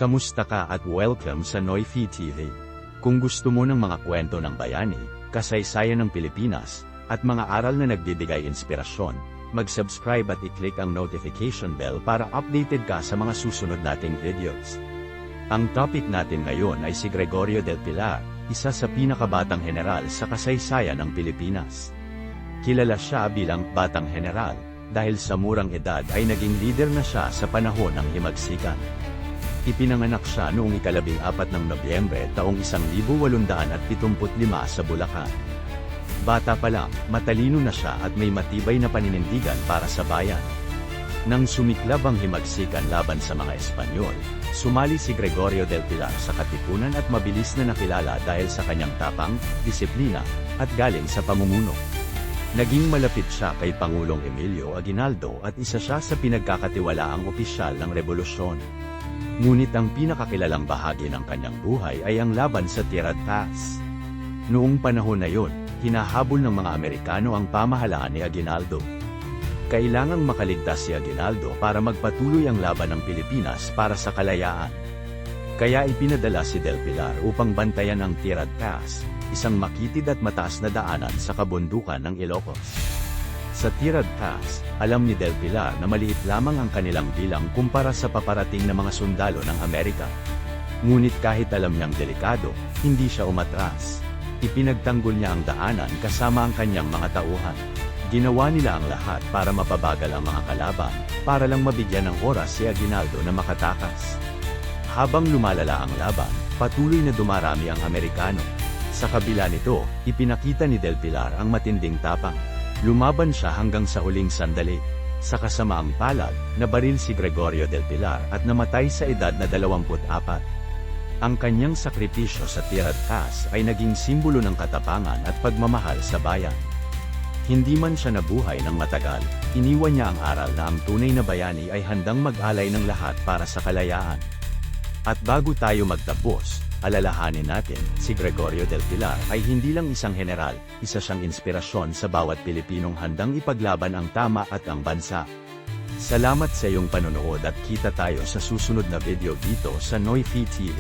Kamusta ka at welcome sa Noyfi TV. Kung gusto mo ng mga kwento ng bayani, kasaysayan ng Pilipinas, at mga aral na nagbibigay inspirasyon, mag-subscribe at i-click ang notification bell para updated ka sa mga susunod nating videos. Ang topic natin ngayon ay si Gregorio del Pilar, isa sa pinakabatang general sa kasaysayan ng Pilipinas. Kilala siya bilang Batang General, dahil sa murang edad ay naging leader na siya sa panahon ng himagsikan. Ipinanganak siya noong 14 ng Nobyembre taong 1875 sa Bulacan. Bata pa lang, matalino na siya at may matibay na paninindigan para sa bayan. Nang sumiklab ang himagsikan laban sa mga Espanyol, sumali si Gregorio del Pilar sa katipunan at mabilis na nakilala dahil sa kanyang tapang, disiplina, at galing sa pamumuno. Naging malapit siya kay Pangulong Emilio Aguinaldo at isa siya sa pinagkakatiwalaang opisyal ng rebolusyon. Ngunit ang pinakakilalang bahagi ng kanyang buhay ay ang laban sa Tierra del Paz. Noong panahon na yon, hinahabol ng mga Amerikano ang pamahalaan ni Aguinaldo. Kailangang makaligtas si Aguinaldo para magpatuloy ang laban ng Pilipinas para sa kalayaan. Kaya ipinadala si Del Pilar upang bantayan ang Tierra del Paz, isang makitid at mataas na daanan sa kabundukan ng Ilocos. Sa Tierra del Paz, alam ni Del Pilar na maliit lamang ang kanilang bilang kumpara sa paparating na mga sundalo ng Amerika. Ngunit kahit alam niyang delikado, hindi siya umatras. Ipinagtanggol niya ang daanan kasama ang kanyang mga tauhan. Ginawa nila ang lahat para mapabagal ang mga kalaban, para lang mabigyan ng oras si Aguinaldo na makatakas. Habang lumalala ang laban, patuloy na dumarami ang Amerikano. Sa kabila nito, ipinakita ni Del Pilar ang matinding tapang. Lumaban siya hanggang sa huling sandali. Sa kasamaang palad, nabaril si Gregorio del Pilar at namatay sa edad na 24. Ang kanyang sakripisyo sa Tierra del Paz ay naging simbolo ng katapangan at pagmamahal sa bayan. Hindi man siya nabuhay ng matagal, iniwan niya ang aral na ang tunay na bayani ay handang mag-alay ng lahat para sa kalayaan. At bago tayo magtapos, alalahanin natin, si Gregorio del Pilar ay hindi lang isang general, isa siyang inspirasyon sa bawat Pilipinong handang ipaglaban ang tama at ang bansa. Salamat sa iyong panonood at kita tayo sa susunod na video dito sa Noyfi TV.